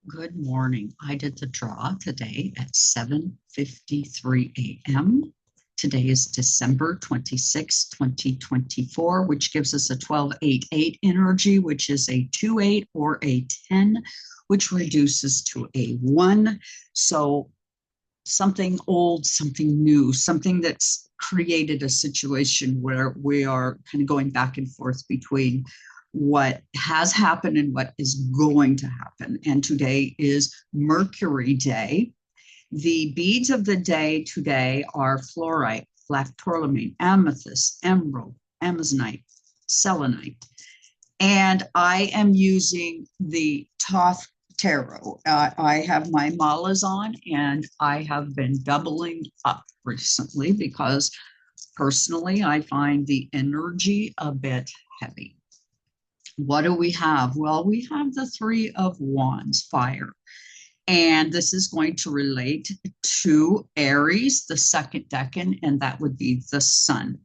Good morning. I did the draw today at 7:53 a.m. Today is December 26, 2024, which gives us a 1288 energy, which is a 28 or a 10, which reduces to a 1. So something old, something new, something that's created a situation where we are kind of going back and forth between what has happened and what is going to happen. And today is Mercury Day. The beads of the day today are fluorite, lactolamine, amethyst, emerald, amazonite, selenite. And I am using the Thoth Tarot. I have my malas on and I have been doubling up recently because personally I find the energy a bit heavy. What do we have? Well, we have the Three of Wands, fire. And this is going to relate to Aries, the second decan, and that would be the sun.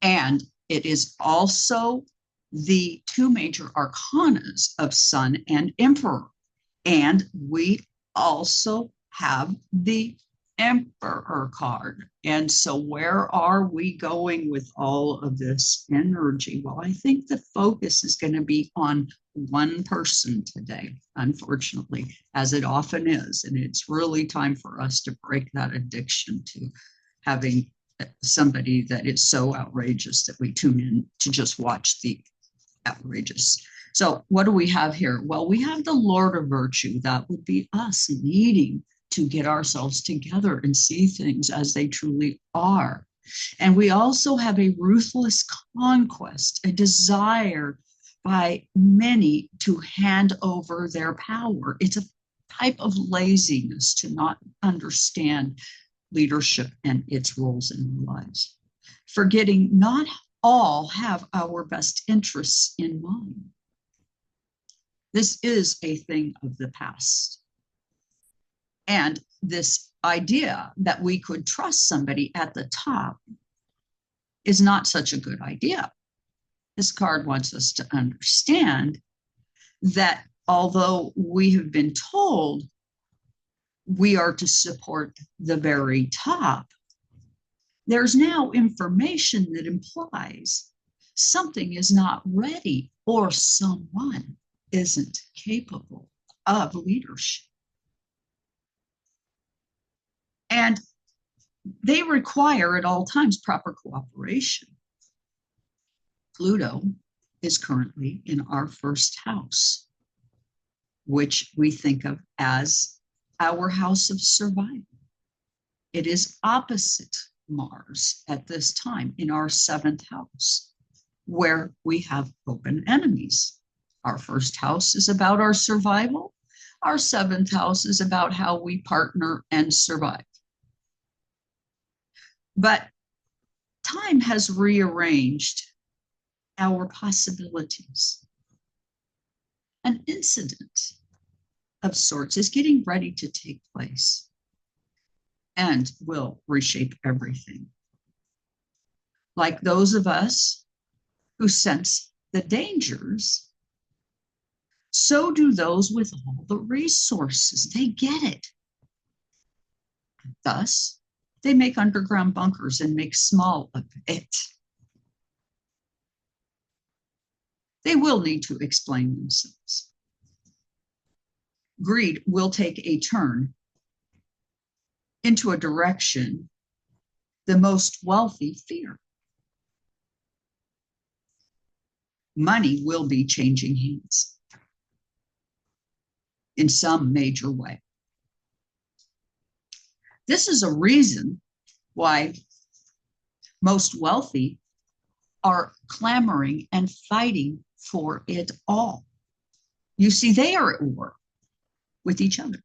And it is also the two major arcanas of sun and emperor. And we also have the Emperor card. And so where are we going with all of this energy? Well, I think the focus is going to be on one person today, unfortunately, as it often is. And it's really time for us to break that addiction to having somebody that is so outrageous that we tune in to just watch the outrageous. So what do we have here? Well, we have the Lord of Virtue. That would be us needing to get ourselves together and see things as they truly are. And we also have a ruthless conquest, a desire by many to hand over their power. It's a type of laziness to not understand leadership and its roles in our lives. Forgetting not all have our best interests in mind. This is a thing of the past. And this idea that we could trust somebody at the top is not such a good idea. This card wants us to understand that although we have been told we are to support the very top, there's now information that implies something is not ready or someone isn't capable of leadership. And they require at all times proper cooperation. Pluto is currently in our first house, which we think of as our house of survival. It is opposite Mars at this time in our seventh house, where we have open enemies. Our first house is about our survival. Our seventh house is about how we partner and survive. But time has rearranged our possibilities. An incident of sorts is getting ready to take place and will reshape everything. Like those of us who sense the dangers, so do those with all the resources. They get it. Thus, they make underground bunkers and make small of it. They will need to explain themselves. Greed will take a turn into a direction the most wealthy fear. Money will be changing hands in some major way. This is a reason why most wealthy are clamoring and fighting for it all. You see, they are at war with each other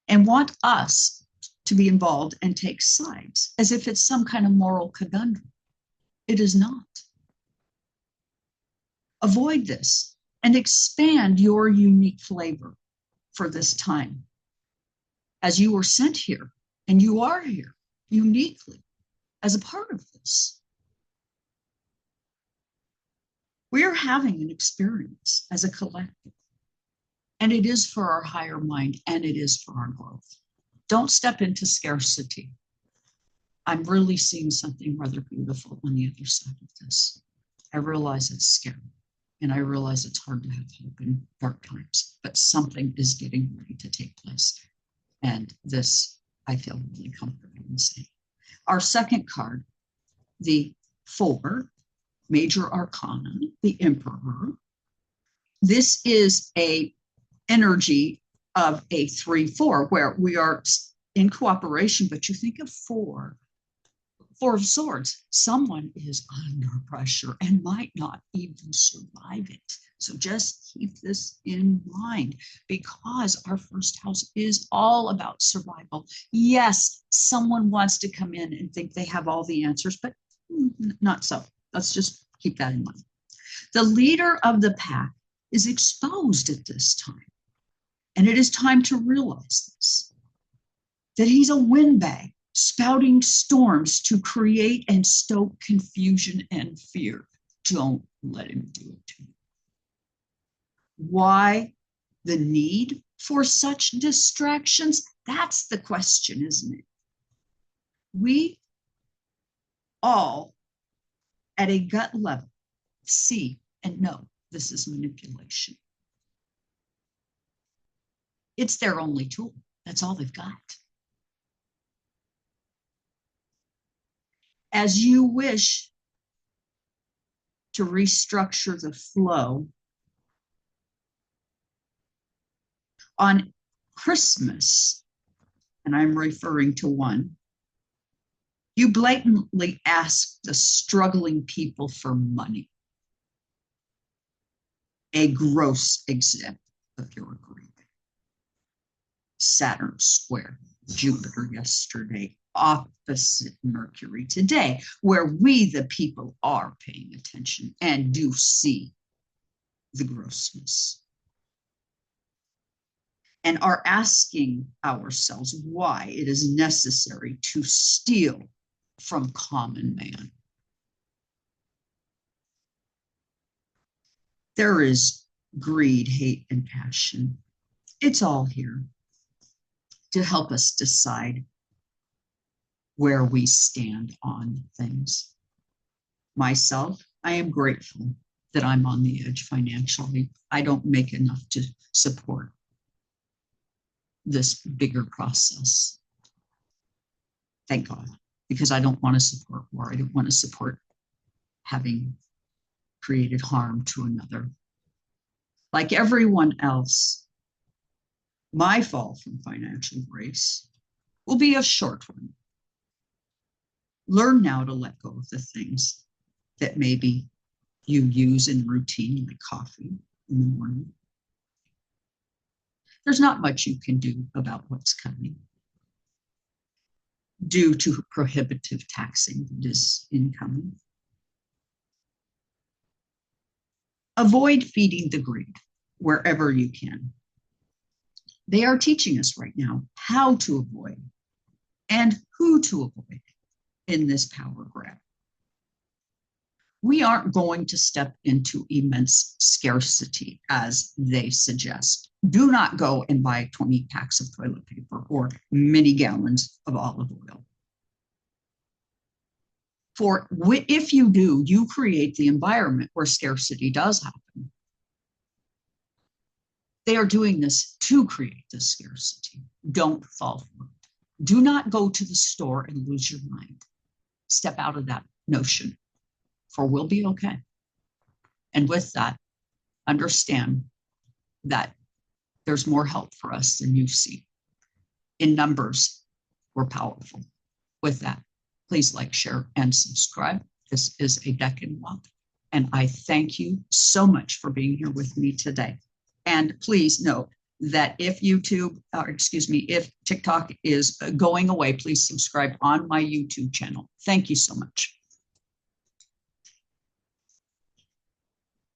and want us to be involved and take sides as if it's some kind of moral conundrum. It is not. Avoid this and expand your unique flavor for this time, as you were sent here and you are here uniquely as a part of this. We are having an experience as a collective, And it is for our higher mind, and it is for our growth. Don't step into scarcity. I'm really seeing something rather beautiful on the other side of this. I realize it's scary, and I realize it's hard to have hope in dark times, but something is getting ready to take place. And this, I feel really comfortable in saying. Our second card, the 4, Major Arcana, the Emperor. This is a energy of a 3-4, where we are in cooperation, but you think of 4 of Swords. Someone is under pressure and might not even survive it. So just keep this in mind, because our first house is all about survival. Yes, someone wants to come in and think they have all the answers, but not so. Let's just keep that in mind. The leader of the pack is exposed at this time. And it is time to realize this, that he's a windbag spouting storms to create and stoke confusion and fear. Don't let him do it to you. Why the need for such distractions? That's the question, isn't it? We all, at a gut level, see and know this is manipulation. It's their only tool. That's all they've got. As you wish to restructure the flow, on Christmas, and I'm referring to one, you blatantly ask the struggling people for money. A gross example of your greed. Saturn square Jupiter yesterday, opposite Mercury today, where we, the people, are paying attention and do see the grossness. And are asking ourselves why it is necessary to steal from common man. There is greed, hate, and passion. It's all here to help us decide where we stand on things. Myself, I am grateful that I'm on the edge financially. I don't make enough to support this bigger process. Thank God, because I don't want to support war. I don't want to support having created harm to another. Like everyone else, my fall from financial grace will be a short one. Learn now to let go of the things that maybe you use in routine, like coffee in the morning. There's not much you can do about what's coming due to prohibitive taxing that is incoming. Avoid feeding the greed wherever you can. They are teaching us right now how to avoid and who to avoid in this power grab. We aren't going to step into immense scarcity as they suggest. Do not go and buy 20 packs of toilet paper or many gallons of olive oil. For if you do, you create the environment where scarcity does happen. They are doing this to create this scarcity. Don't fall for it. Do not go to the store and lose your mind. Step out of that notion, for we'll be okay. And with that, understand that there's more help for us than you see. In numbers, we're powerful. With that, please like, share, and subscribe. This is a Decan Walk, and I thank you so much for being here with me today. And please note that if if TikTok is going away, please subscribe on my YouTube channel. Thank you so much.